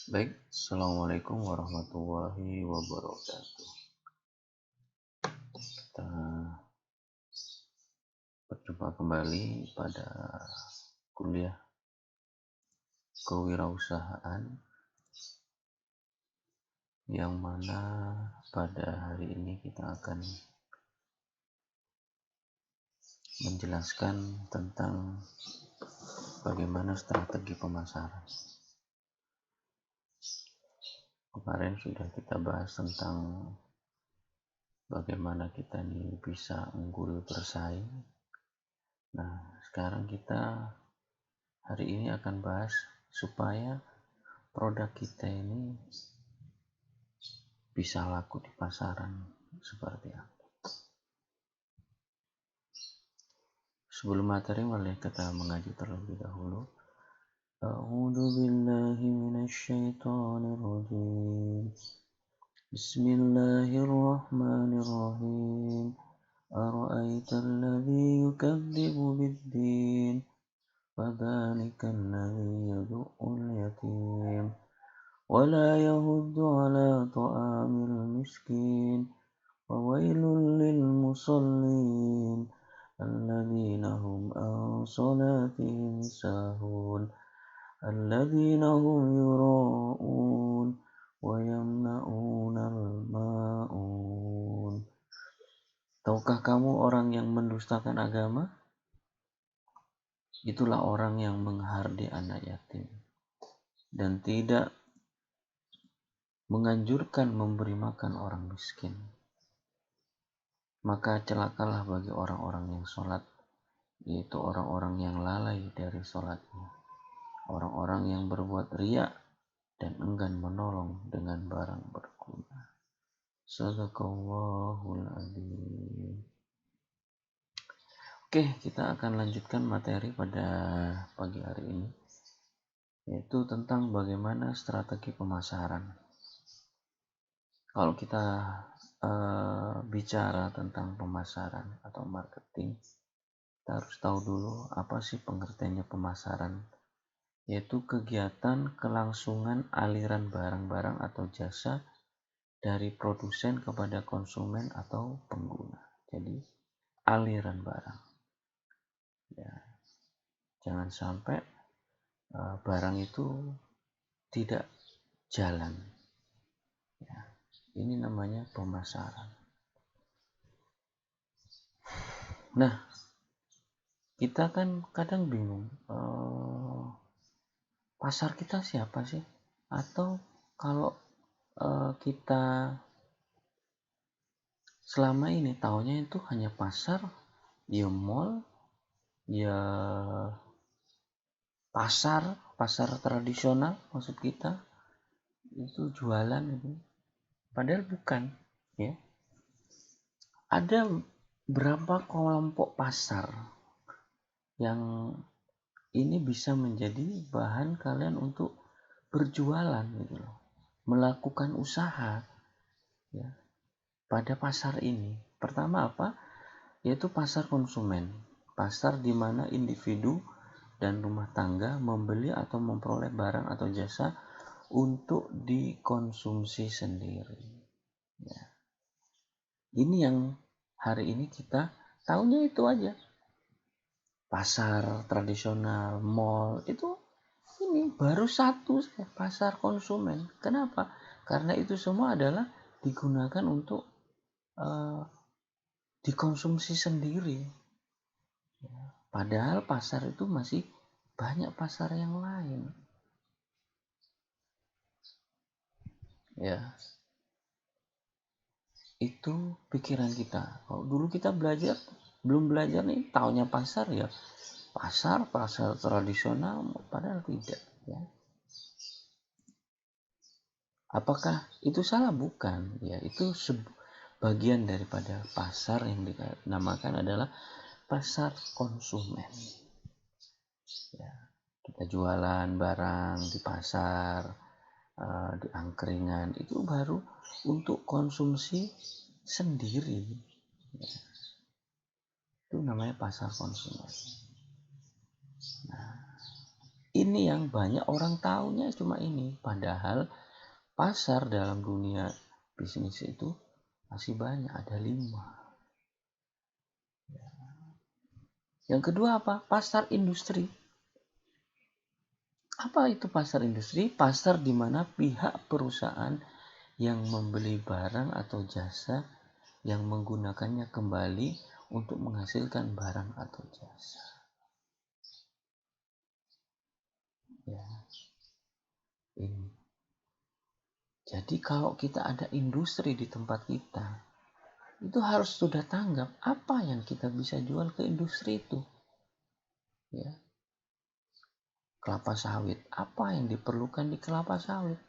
Baik, Assalamualaikum warahmatullahi wabarakatuh. Kita berjumpa kembali pada kuliah kewirausahaan yang mana pada hari ini kita akan menjelaskan tentang bagaimana strategi pemasaran. Kemarin sudah kita bahas tentang bagaimana kita ini bisa unggul bersaing. Nah, sekarang kita hari ini akan bahas supaya produk kita ini bisa laku di pasaran seperti apa. Sebelum materi, mari kita mengaji terlebih dahulu. A'udzu billahi minasyaitonir rajim. Bismillahirrahmanirrahim. Ara'aital ladzi yukadzibu bid-din? Fadzalikal ladzi yad'ul yatim wa la yahuddu 'ala ta'amil miskin. وويل للمصلين الذين هم عن صلاتهم ساهون الذين هم يراءون ويمنعون الماعون. Tahukah kamu orang yang mendustakan agama? Itulah orang yang menghardi anak yatim dan tidak menganjurkan memberi makan orang miskin. Maka celakalah bagi orang-orang yang sholat, yaitu orang-orang yang lalai dari sholatnya, orang-orang yang berbuat riya dan enggan menolong dengan barang berguna. Shadaqallahul adzim. Oke, kita akan lanjutkan materi pada pagi hari ini, yaitu tentang bagaimana strategi pemasaran. Kalau kita bicara tentang pemasaran atau marketing, kita harus tahu dulu apa sih pengertiannya pemasaran, yaitu kegiatan kelangsungan aliran barang-barang atau jasa dari produsen kepada konsumen atau pengguna. Jadi aliran barang. Ya, jangan sampai barang itu tidak jalan. Ya, ini namanya pemasaran. Nah, kita kan kadang bingung. Pasar kita siapa sih? Atau kalau kita selama ini taunya itu hanya pasar, ya mall, ya pasar tradisional maksud kita itu jualan gitu. Padahal bukan, ya. Ada berapa kelompok pasar yang ini bisa menjadi bahan kalian untuk berjualan gitu loh, melakukan usaha ya pada pasar ini. Pertama apa? Yaitu pasar konsumen, pasar di mana individu dan rumah tangga membeli atau memperoleh barang atau jasa untuk dikonsumsi sendiri. Ya. Ini yang hari ini kita tahunya itu aja. Pasar tradisional, mall, itu ini baru satu, pasar konsumen. Kenapa? Karena itu semua adalah digunakan untuk dikonsumsi sendiri. Padahal pasar itu masih banyak pasar yang lain. Ya. Itu pikiran kita. Kalau dulu kita belajar, belum belajar nih, taunya pasar ya. Pasar tradisional, padahal tidak. Ya. Apakah itu salah? Bukan. Ya, itu bagian daripada pasar yang dinamakan adalah pasar konsumen. Ya, kita jualan barang di pasar, di angkringan, itu baru untuk konsumsi sendiri. Ya. Itu namanya pasar konsumen. Nah, ini yang banyak orang taunya cuma ini. Padahal pasar dalam dunia bisnis itu masih banyak, ada 5. Yang kedua apa? Pasar industri. Apa itu pasar industri? Pasar di mana pihak perusahaan yang membeli barang atau jasa yang menggunakannya kembali untuk menghasilkan barang atau jasa. Ya, ini. Jadi kalau kita ada industri di tempat kita, itu harus sudah tanggap apa yang kita bisa jual ke industri itu. Ya. Kelapa sawit, apa yang diperlukan di kelapa sawit?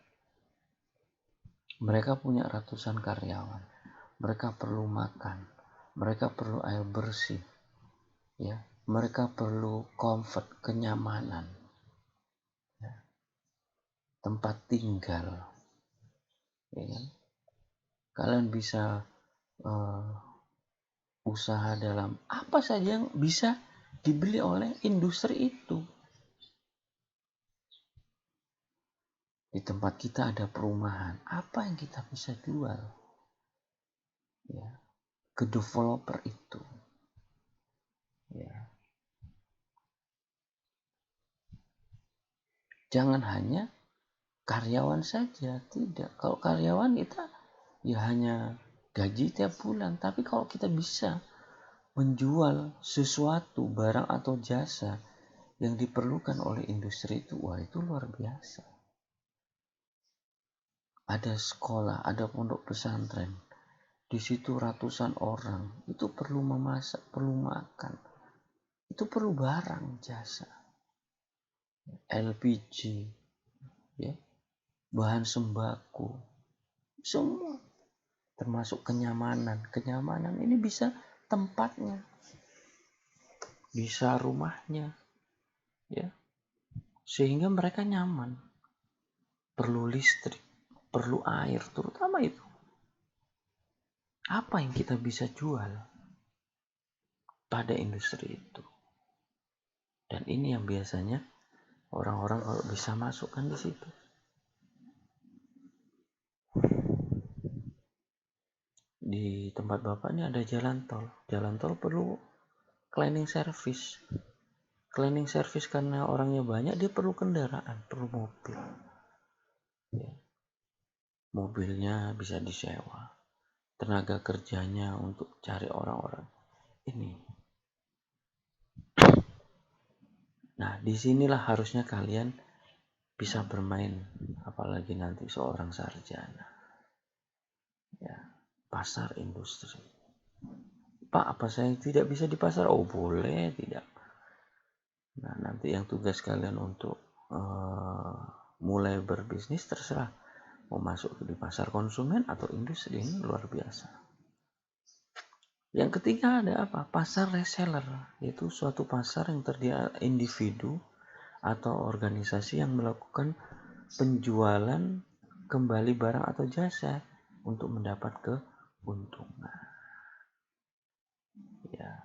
Mereka punya ratusan karyawan. Mereka perlu makan. Mereka perlu air bersih. Ya, mereka perlu comfort, kenyamanan. Ya. Tempat tinggal. Ya kan? Kalian bisa usaha dalam apa saja yang bisa dibeli oleh industri itu. Di tempat kita ada perumahan, apa yang kita bisa jual? Ya, ke developer itu. Ya. Jangan hanya karyawan saja, tidak. Kalau karyawan kita ya hanya gaji tiap bulan, tapi kalau kita bisa menjual sesuatu, barang atau jasa yang diperlukan oleh industri itu, wah itu luar biasa. Ada sekolah, ada pondok pesantren, di situ ratusan orang, itu perlu memasak, perlu makan, itu perlu barang, jasa, LPG, ya, bahan sembako, semua, termasuk kenyamanan. Kenyamanan ini bisa tempatnya, bisa rumahnya, ya, sehingga mereka nyaman. Perlu listrik, perlu air, terutama itu. Apa yang kita bisa jual pada industri itu? Dan ini yang biasanya orang-orang kalau bisa masukkan di situ. Di tempat Bapak ini ada jalan tol. Jalan tol perlu cleaning service. Cleaning service karena orangnya banyak, dia perlu kendaraan, perlu mobil. Ya. Mobilnya bisa disewa. Tenaga kerjanya untuk cari orang-orang ini. Nah, disinilah harusnya kalian bisa bermain, apalagi nanti seorang sarjana. Ya, pasar industri. Pak, apa saya tidak bisa di pasar? Oh, boleh, tidak. Nah, nanti yang tugas kalian untuk mulai berbisnis terserah. Mau masuk di pasar konsumen atau industri, ini luar biasa. Yang ketiga ada apa? Pasar reseller, yaitu suatu pasar yang terdiri individu atau organisasi yang melakukan penjualan kembali barang atau jasa untuk mendapat keuntungan. Ya.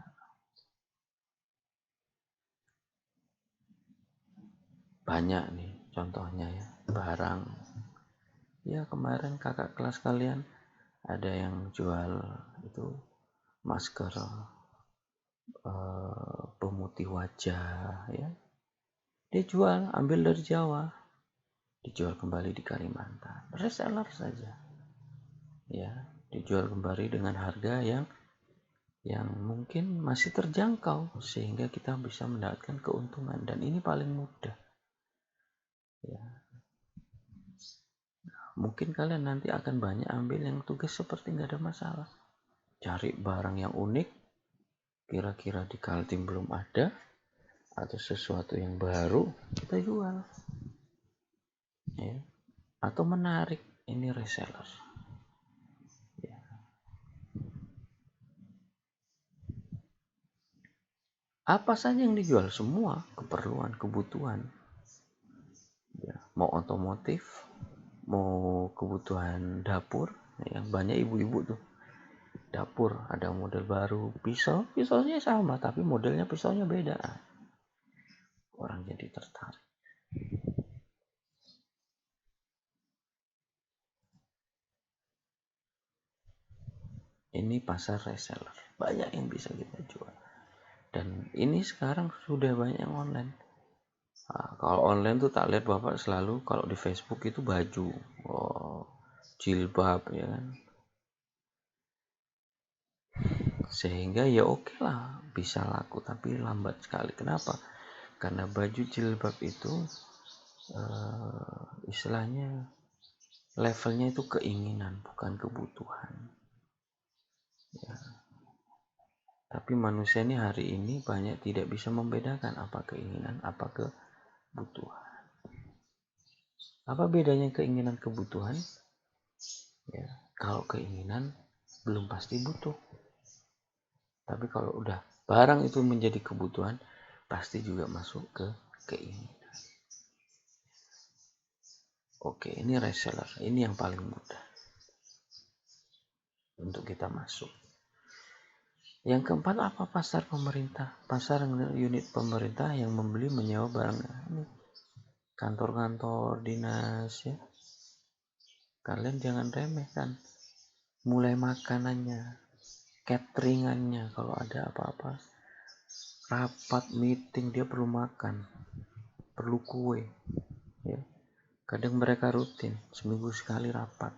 Banyak nih contohnya ya, barang. Ya kemarin kakak kelas kalian ada yang jual itu masker pemutih wajah ya. Dia jual, ambil dari Jawa, dijual kembali di Kalimantan. Reseller saja. Ya, dijual kembali dengan harga yang mungkin masih terjangkau sehingga kita bisa mendapatkan keuntungan, dan ini paling mudah. Ya. Mungkin kalian nanti akan banyak ambil yang tugas seperti nggak ada masalah. Cari barang yang unik, kira-kira di Kaltim belum ada, atau sesuatu yang baru, kita jual. Ya. Atau menarik, ini reseller. Ya. Apa saja yang dijual? Semua keperluan, kebutuhan. Ya. Mau otomotif, mau kebutuhan dapur, yang banyak ibu-ibu tuh. Dapur ada model baru, pisaunya sama tapi modelnya pisaunya beda. Orang jadi tertarik. Ini pasar reseller, banyak yang bisa kita jual. Dan ini sekarang sudah banyak yang online. Nah, kalau online tuh tak lihat Bapak selalu kalau di Facebook itu baju, jilbab ya kan. Sehingga ya oke lah bisa laku, tapi lambat sekali. Kenapa? Karena baju jilbab itu istilahnya levelnya itu keinginan, bukan kebutuhan. Ya. Tapi manusia ini hari ini banyak tidak bisa membedakan apa keinginan, apa kebutuhan. Apa bedanya keinginan kebutuhan? Ya, kalau keinginan belum pasti butuh. Tapi kalau udah barang itu menjadi kebutuhan, pasti juga masuk ke keinginan. Oke, ini reseller. Ini yang paling mudah untuk kita masuk. Yang keempat apa? Pasar pemerintah. Pasar unit pemerintah yang membeli menyewa barang. Ini kantor-kantor dinas ya. Kalian jangan remehkan. Mulai makanannya, cateringannya, kalau ada apa-apa, rapat, meeting, dia perlu makan, perlu kue. Ya. Kadang mereka rutin, seminggu sekali rapat.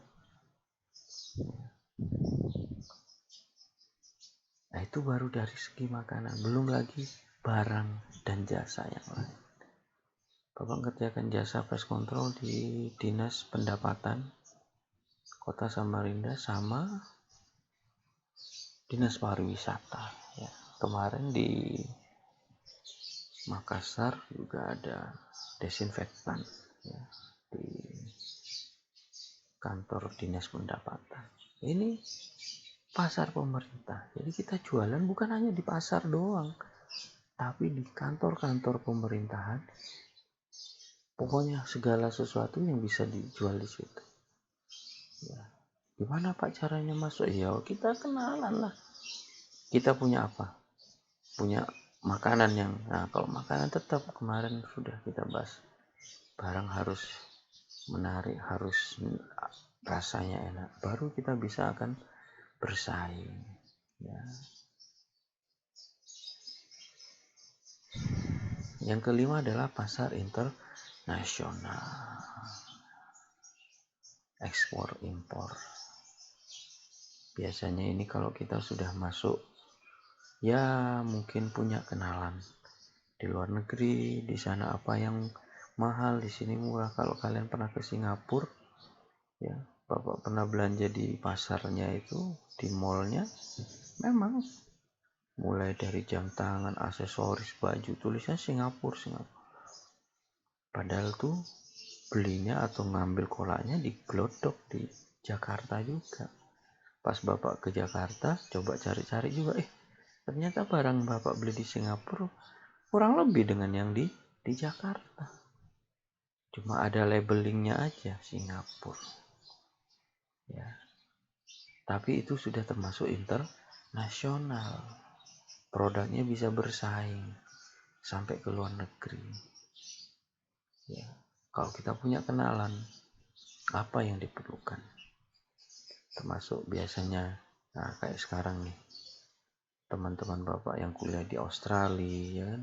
Nah itu baru dari segi makanan, belum lagi barang dan jasa yang lain. Bapak kerjakan jasa pest control di Dinas Pendapatan Kota Samarinda sama Dinas Pariwisata. Ya. Kemarin di Makassar juga ada desinfektan ya, di kantor Dinas Pendapatan. Ini pasar pemerintah. Jadi kita jualan bukan hanya di pasar doang, tapi di kantor-kantor pemerintahan. Pokoknya segala sesuatu yang bisa dijual di situ. Ya. Gimana Pak caranya masuk? Ya kita kenalan lah. Kita punya apa? Punya makanan yang, nah kalau makanan tetap kemarin sudah kita bahas. Barang harus menarik, harus rasanya enak. Baru kita bisa akan bersaing. Ya. Yang kelima adalah pasar internasional, ekspor impor. Biasanya ini kalau kita sudah masuk, ya mungkin punya kenalan di luar negeri, di sana apa yang mahal, di sini murah. Kalau kalian pernah ke Singapura, ya Bapak pernah belanja di pasarnya itu, di mallnya, memang mulai dari jam tangan, aksesoris, baju, tulisnya Singapura. Padahal tuh belinya atau ngambil kolaknya di Glodok di Jakarta juga. Pas Bapak ke Jakarta, coba cari-cari juga, ternyata barang Bapak beli di Singapura kurang lebih dengan yang di Jakarta. Cuma ada labelingnya aja Singapura. Ya. Tapi itu sudah termasuk internasional. Produknya bisa bersaing sampai ke luar negeri. Ya. Kalau kita punya kenalan, apa yang diperlukan? Termasuk biasanya, nah kayak sekarang nih, teman-teman Bapak yang kuliah di Australia, ya kan?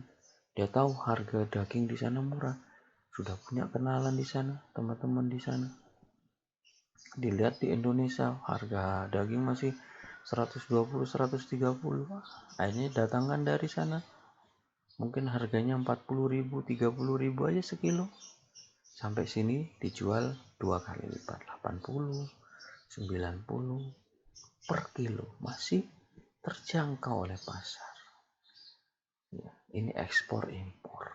Dia tahu harga daging di sana murah. Sudah punya kenalan di sana, teman-teman di sana. Dilihat di Indonesia, harga daging masih 120, 130. Akhirnya datangkan dari sana. Mungkin harganya 40.000, 30.000 aja sekilo. Sampai sini dijual 2 kali lipat, 80, 90 per kilo. Masih terjangkau oleh pasar. Ya, ini ekspor impor.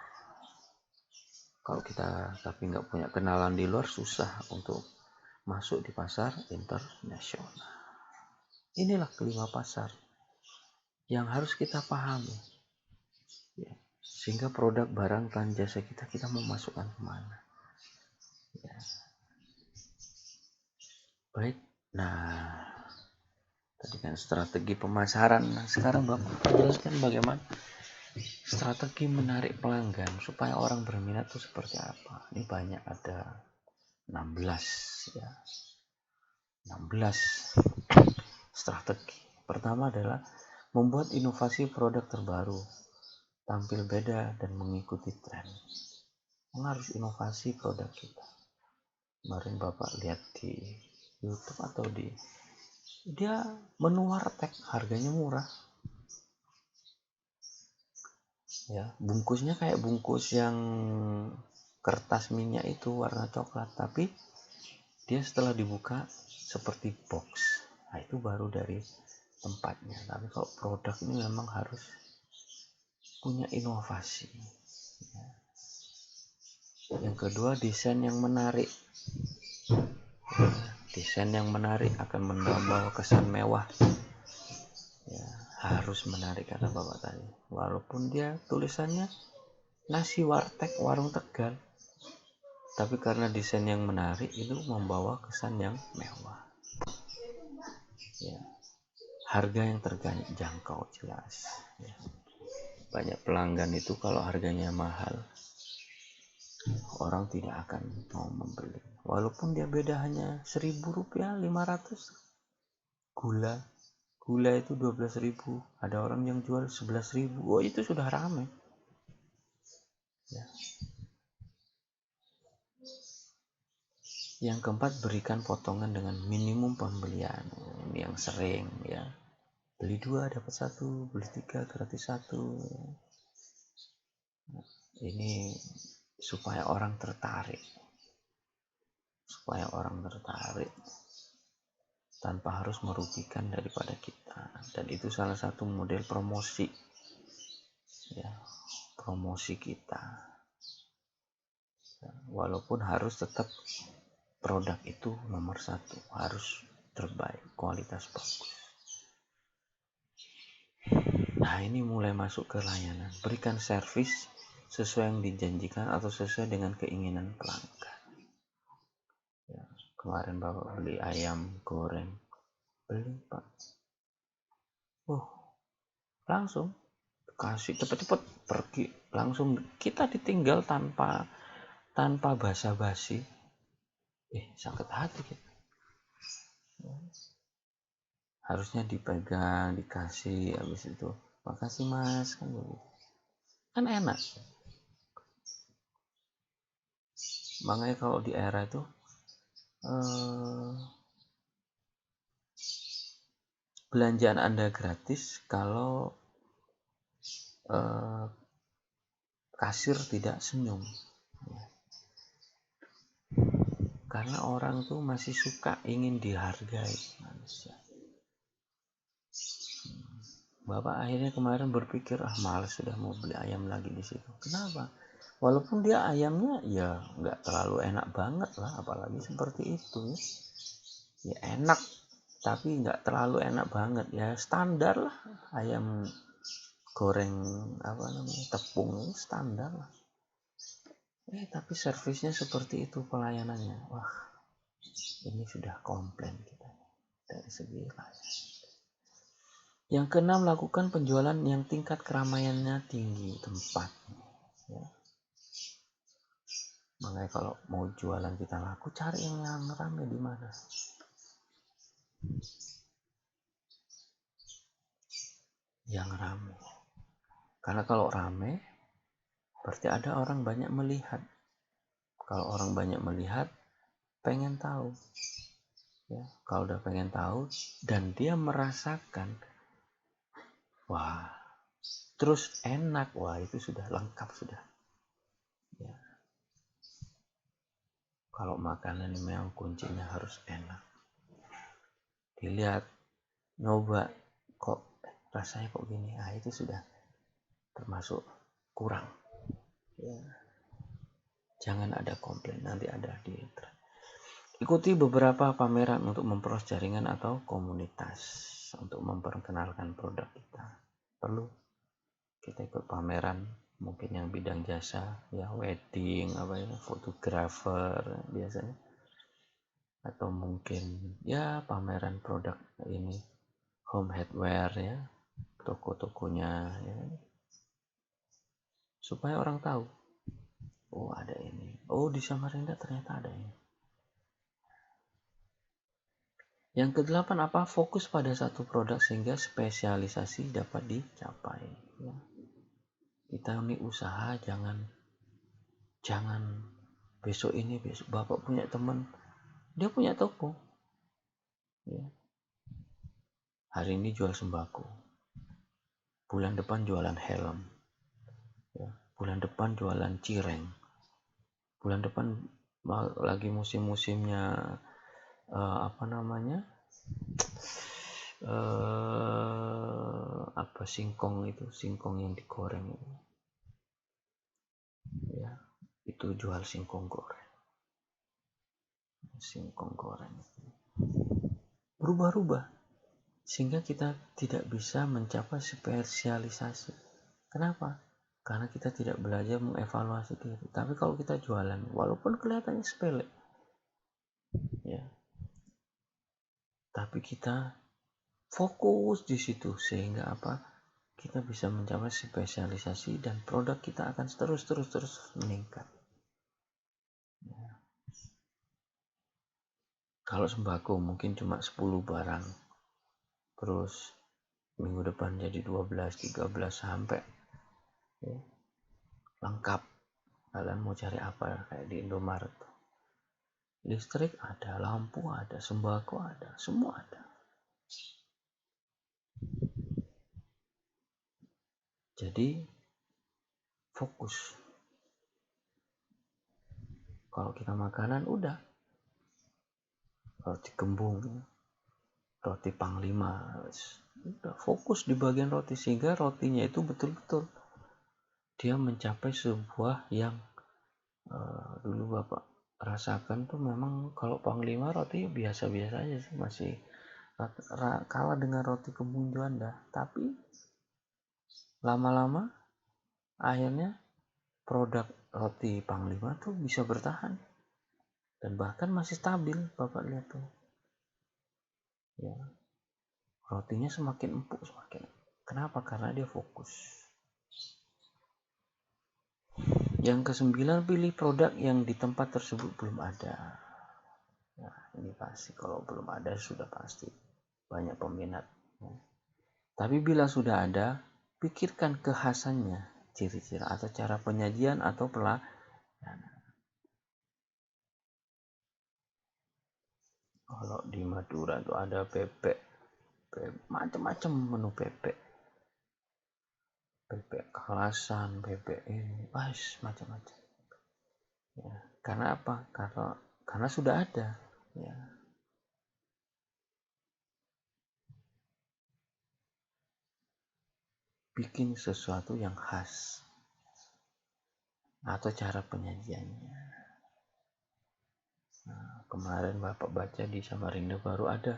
Kalau kita tapi nggak punya kenalan di luar, susah untuk masuk di pasar internasional. Inilah kelima pasar yang harus kita pahami. Ya, sehingga produk, barang, dan jasa kita mau masukkan kemana. Ya. Baik, nah tadi kan strategi pemasaran. Nah sekarang Bapak jelaskan bagaimana strategi menarik pelanggan supaya orang berminat itu seperti apa. Ini banyak, ada 16 ya, 16 strategi. Pertama adalah membuat inovasi produk terbaru, tampil beda dan mengikuti tren. Harus inovasi produk kita. Kemarin Bapak lihat di YouTube atau dia menu warteg, harganya murah. Ya, bungkusnya kayak bungkus yang kertas minyak itu warna coklat, tapi dia setelah dibuka seperti box. Nah, itu baru dari tempatnya. Tapi kalau produk ini memang harus punya inovasi. Yang kedua, desain yang menarik. Desain yang menarik akan membawa kesan mewah. Ya, harus menarik kata Bapak tadi. Walaupun dia tulisannya nasi warteg warung Tegal, tapi karena desain yang menarik itu membawa kesan yang mewah. Ya, harga yang terjangkau jelas. Ya. Banyak pelanggan itu kalau harganya mahal, orang tidak akan mau membeli. Walaupun dia beda hanya Rp1.000, 500. Gula itu 12.000. Ada orang yang jual 11.000. Oh, itu sudah ramai. Ya. Yang keempat, berikan potongan dengan minimum pembelian. Ini yang sering ya. Beli 2 dapat 1, beli 3 gratis 1. Ini supaya orang tertarik. Tanpa harus merugikan daripada kita. Dan itu salah satu model promosi. Ya, promosi kita. Walaupun harus tetap produk itu nomor 1, harus terbaik, kualitas bagus. Nah, ini mulai masuk ke layanan. Berikan servis sesuai yang dijanjikan atau sesuai dengan keinginan pelanggan. Ya, kemarin Bapak beli ayam goreng, beli Pak. Langsung kasih cepet-cepet pergi, langsung kita ditinggal tanpa basa-basi. Sakit hati kita. Harusnya dipegang, dikasih, habis itu makasih mas, kan begitu. Kan enak. Makanya kalau di era itu belanjaan Anda gratis kalau kasir tidak senyum. Karena orang tuh masih suka ingin dihargai manusia. Bapak akhirnya kemarin berpikir, malas sudah mau beli ayam lagi di situ. Kenapa? Walaupun dia ayamnya ya nggak terlalu enak banget lah, apalagi seperti itu ya. Ya enak, tapi nggak terlalu enak banget ya, standar lah ayam goreng tepung standar lah. Tapi servisnya seperti itu, pelayanannya. Wah, ini sudah komplain kita dari segi layanan. Yang keenam, lakukan penjualan yang tingkat keramaiannya tinggi tempat. Ya. Makanya kalau mau jualan kita laku, cari yang ramai di mana. Yang ramai. Karena kalau ramai, berarti ada orang banyak melihat. Kalau orang banyak melihat, pengen tahu. Ya, kalau udah pengen tahu dan dia merasakan, wah, terus enak, wah itu sudah lengkap sudah. Ya. Kalau makanan memang kuncinya harus enak. Dilihat, nyoba, kok rasanya kok gini, itu sudah termasuk kurang. Ya. Jangan ada komplain, nanti ada di internet. Ikuti beberapa pameran untuk memperluas jaringan atau komunitas, untuk memperkenalkan produk kita. Perlu kita ikut pameran, mungkin yang bidang jasa, ya wedding, fotografer biasanya, atau mungkin ya pameran produk ini home hardware ya, toko-tokonya ya, supaya orang tahu, oh ada ini, oh di Samarinda ternyata ada ini. Yang kedelapan apa? Fokus pada satu produk sehingga spesialisasi dapat dicapai. Ya. Kita ini usaha jangan besok Bapak punya teman, dia punya toko. Ya. Hari ini jual sembako, bulan depan jualan helm, ya. Bulan depan jualan cireng, bulan depan lagi musim-musimnya singkong yang digoreng itu, ya, itu jual singkong goreng, berubah-ubah sehingga kita tidak bisa mencapai spesialisasi. Kenapa? Karena kita tidak belajar mengevaluasi diri. Tapi kalau kita jualan, walaupun kelihatannya sepele, ya, tapi kita fokus di situ sehingga apa? Kita bisa mencapai spesialisasi dan produk kita akan terus meningkat. Ya. Kalau sembako mungkin cuma 10 barang, terus minggu depan jadi 12, 13 sampai, ya, lengkap. Kalian mau cari apa? Kayak di Indomaret, listrik ada, lampu ada, sembako ada, semua ada. Jadi fokus. Kalau kita makanan udah roti gembung, roti panglima, udah fokus di bagian roti sehingga rotinya itu betul-betul dia mencapai sebuah yang dulu Bapak rasakan tuh. Memang kalau panglima roti biasa-biasa aja sih, masih kalah dengan roti kembung Juanda. Tapi lama-lama akhirnya produk roti panglima tuh bisa bertahan dan bahkan masih stabil. Bapak lihat tuh, ya, rotinya semakin empuk kenapa? Karena dia fokus. Yang ke-9, pilih produk yang di tempat tersebut belum ada. Nah, ini pasti kalau belum ada sudah pasti banyak peminat. Tapi bila sudah ada, pikirkan kekhasannya, ciri-ciri atau cara penyajian atau pelayanan. Kalau di Madura tuh ada bebek, macam-macam menu bebek kalasan, bebek ini, macam-macam. Ya, karena apa? Karena sudah ada. Ya. Bikin sesuatu yang khas atau cara penyajiannya. Nah, kemarin Bapak baca di Samarinda baru ada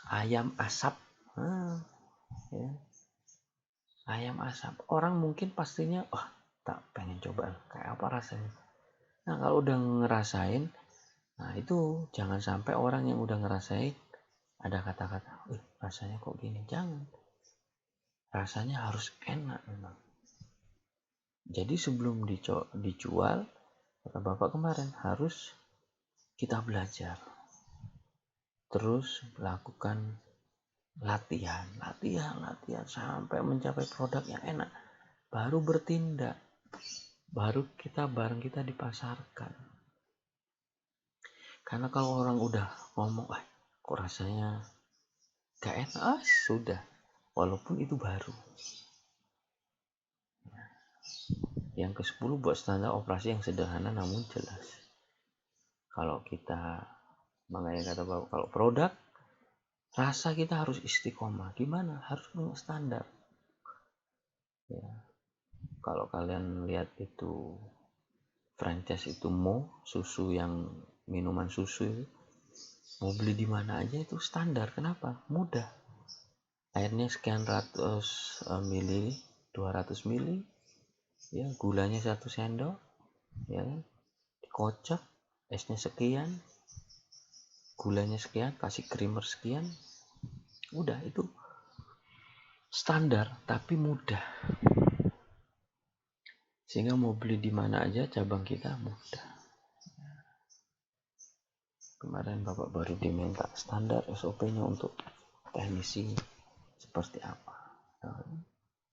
ayam asap. Ya. Ayam asap. Orang mungkin pastinya, tak pengen coba kayak apa rasanya. Nah, kalau udah ngerasain, nah itu jangan sampai orang yang udah ngerasain ada kata-kata, rasanya kok gini. Jangan. Rasanya harus enak memang. Jadi sebelum dijual, kata Bapak kemarin, harus kita belajar. Terus lakukan latihan sampai mencapai produk yang enak. Baru bertindak. Baru barang kita dipasarkan. Karena kalau orang udah ngomong, kok rasanya gak enak, sudah. Walaupun itu baru. Yang ke-10, buat standar operasi yang sederhana namun jelas. Kalau kita, makanya kata Bapak, kalau produk, rasa kita harus istiqomah. Gimana? Harus punya standar. Ya. Kalau kalian lihat itu franchise itu susu yang minuman susu itu, mau beli di mana aja itu standar. Kenapa? Mudah. Airnya sekian ratus mili, 200 mili, ya, gulanya 1 sendok, ya kan, dikocok, esnya sekian, gulanya sekian, kasih creamer sekian, udah, itu standar tapi mudah, sehingga mau beli di mana aja cabang kita mudah. Kemarin Bapak baru diminta standar SOP-nya untuk teknisi seperti apa.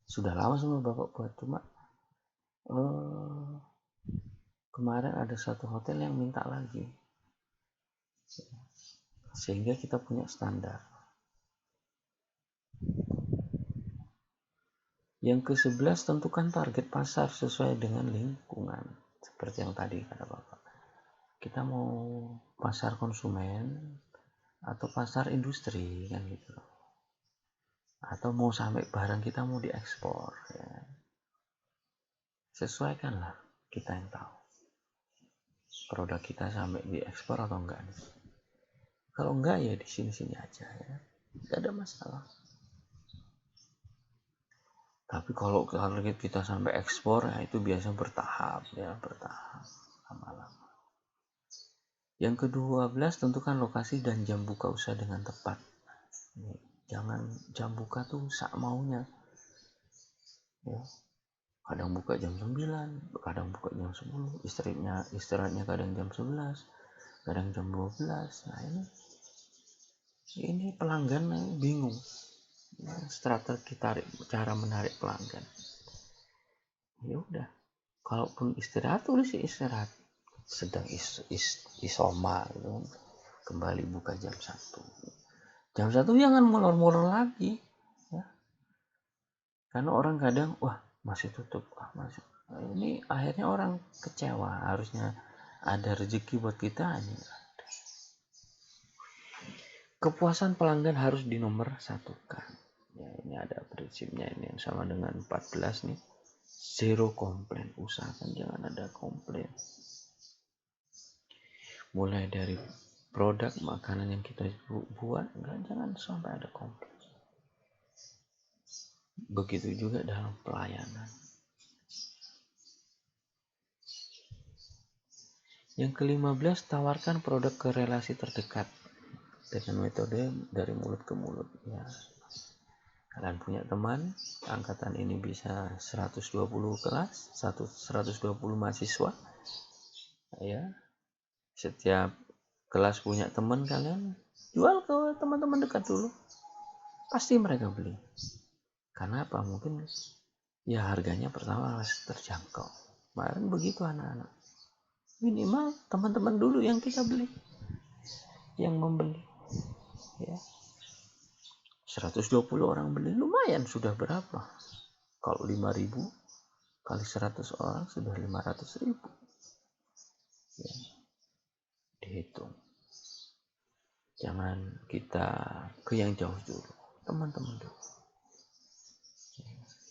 Sudah lama semua Bapak buat, cuma kemarin ada satu hotel yang minta lagi, sehingga kita punya standar. Yang ke-11, tentukan target pasar sesuai dengan lingkungan. Seperti yang tadi kata Bapak. Kita mau pasar konsumen atau pasar industri kan gitu. Atau mau sampai barang kita mau diekspor ya. Sesuaikanlah, kita yang tahu. Produk kita sampai diekspor atau enggak. Kalau enggak ya di sini-sini aja ya. Enggak ada masalah. Tapi kalau target kita sampai ekspor ya itu biasa bertahap ya, bertahap lama-lama. Yang ke-12, tentukan lokasi dan jam buka usaha dengan tepat. Jangan jam buka tuh sak maunya. Ya. Kadang buka jam 9, kadang buka jam 10, istirahatnya kadang jam 11, kadang jam 12. Nah ini pelanggan bingung. Ya, strategi cara menarik pelanggan. Ya udah, kalaupun istirahat tulis istirahat, sedang isoma gitu, kembali buka jam 1. Jam 1 jangan molor-molor lagi ya. Karena orang kadang wah masih tutup, masih. Ini akhirnya orang kecewa. Harusnya ada rezeki buat kita ini. Kepuasan pelanggan harus dinomor satukan. Ya, ini ada prinsipnya ini yang sama dengan 14 nih. Zero komplain. Usahakan jangan ada komplain. Mulai dari produk makanan yang kita buat, jangan sampai ada komplain. Begitu juga dalam pelayanan. Yang ke-15, tawarkan produk ke relasi terdekat dengan metode dari mulut ke mulut ya. Kalian punya teman, angkatan ini bisa 120 kelas, 120 mahasiswa. Ya. Setiap kelas punya teman, kalian jual ke teman-teman dekat dulu. Pasti mereka beli. Karena apa? Mungkin ya harganya pertama harus terjangkau. Kemarin begitu anak-anak. Minimal teman-teman dulu yang kita beli, yang membeli. Ya. 120 orang beli, lumayan sudah berapa? Kalau 5.000 kali 100 orang sudah 500.000. Ya. Dihitung. Jangan kita ke yang jauh dulu, teman-teman dulu.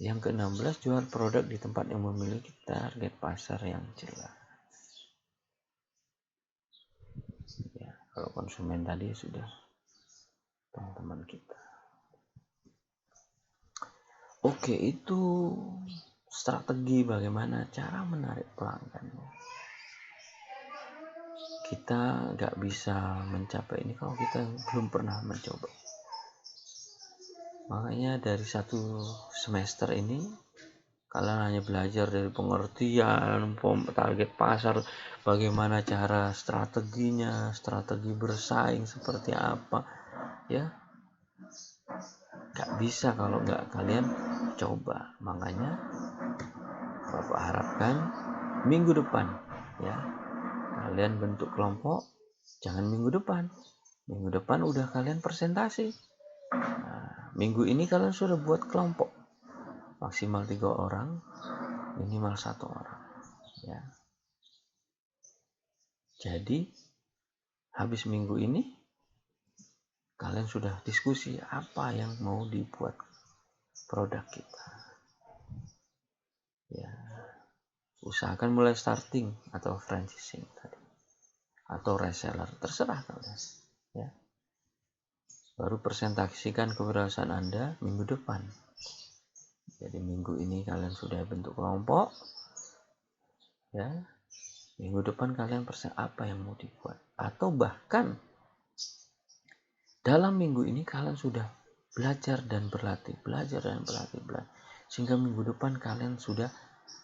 Yang ke-16, jual produk di tempat yang memiliki target pasar yang jelas. Ya, kalau konsumen tadi sudah teman-teman kita. Oke, itu strategi bagaimana cara menarik pelanggan. Kita nggak bisa mencapai ini kalau kita belum pernah mencoba. Makanya dari satu semester ini kalian hanya belajar dari pengertian, target pasar, bagaimana cara strateginya, strategi bersaing seperti apa, ya. Gak bisa kalau nggak kalian coba. Makanya Bapak harapkan minggu depan, ya, kalian bentuk kelompok. Jangan minggu depan udah kalian presentasi. Nah, minggu ini kalian sudah buat kelompok. Maksimal 3 orang, minimal 1 orang. Ya. Jadi, habis minggu ini, kalian sudah diskusi apa yang mau dibuat produk kita. Ya. Usahakan mulai starting atau franchising tadi. Atau reseller, terserah kalian. Ya. Baru presentasikan keberhasilan Anda minggu depan. Jadi minggu ini kalian sudah bentuk kelompok, ya. Minggu depan kalian apa yang mau dibuat, atau bahkan dalam minggu ini kalian sudah belajar dan berlatih, sehingga minggu depan kalian sudah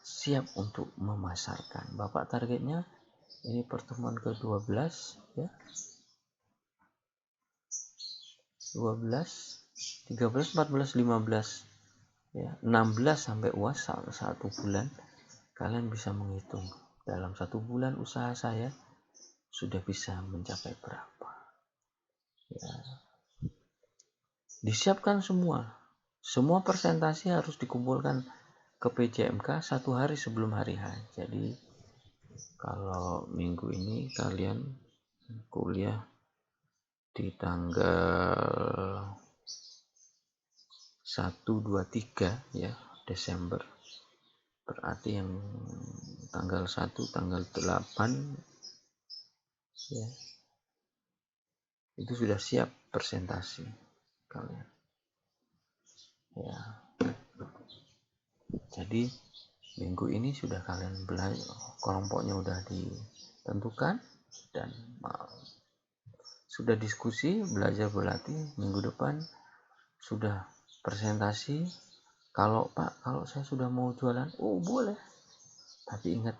siap untuk memasarkan. Bapak targetnya ini pertemuan ke-12, ya. 12, 13, 14, 15, ya, 16 sampai UAS 1 bulan. Kalian bisa menghitung dalam 1 bulan usaha saya sudah bisa mencapai berapa. Ya. Disiapkan semua presentasi harus dikumpulkan ke PJMK 1 hari sebelum hari H. Jadi kalau minggu ini kalian kuliah di tanggal 1, 2, 3 ya Desember, berarti yang tanggal 1, tanggal 8 ya, itu sudah siap presentasi kalian ya. Jadi minggu ini sudah kalian belajar, kelompoknya udah ditentukan dan sudah diskusi, belajar berlatih. Minggu depan sudah presentasi. Kalau Pak, kalau saya sudah mau jualan, oh boleh, tapi ingat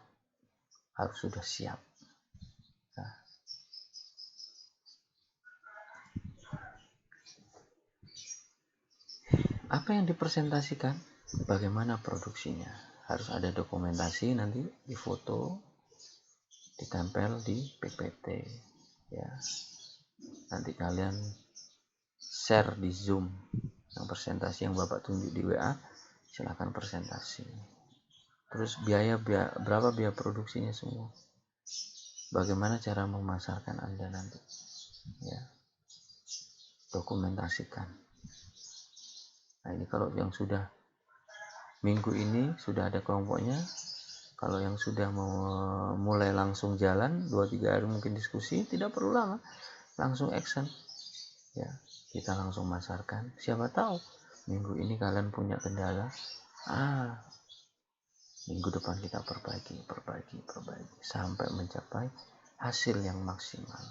harus sudah siap. Nah, apa yang dipresentasikan, bagaimana produksinya, harus ada dokumentasi, nanti difoto, ditempel di PPT ya. Nanti kalian share di Zoom yang presentasi yang Bapak tunjuk di WA, silahkan presentasi. Terus berapa biaya produksinya semua, bagaimana cara memasarkan Anda nanti ya, dokumentasikan. Nah ini kalau yang sudah minggu ini sudah ada kelompoknya. Kalau yang sudah mau mulai langsung jalan 2-3 hari mungkin diskusi, tidak perlu lama, langsung action ya, kita langsung masarkan. Siapa tahu minggu ini kalian punya kendala, minggu depan kita perbaiki sampai mencapai hasil yang maksimal,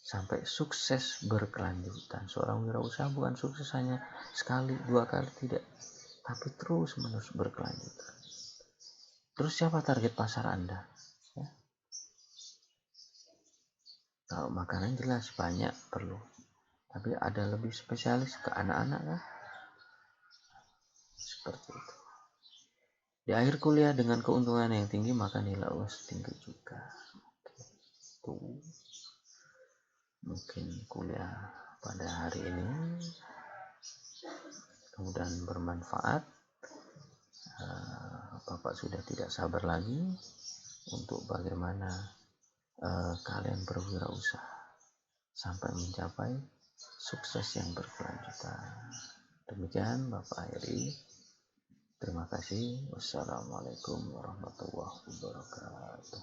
sampai sukses berkelanjutan. Seorang wirausaha bukan sukses hanya sekali 2 kali, tidak, tapi terus menerus berkelanjutan. Terus siapa target pasar Anda ya? Kalau makanan jelas banyak perlu, tapi ada lebih spesialis ke anak-anak kan, seperti itu. Di akhir kuliah dengan keuntungan yang tinggi, maka nilai UAS tinggi juga. Itu mungkin kuliah pada hari ini, kemudian bermanfaat. Bapak sudah tidak sabar lagi untuk bagaimana kalian berwirausaha sampai mencapai sukses yang berkelanjutan. Demikian Bapak akhiri. Terima kasih. Wassalamualaikum warahmatullahi wabarakatuh.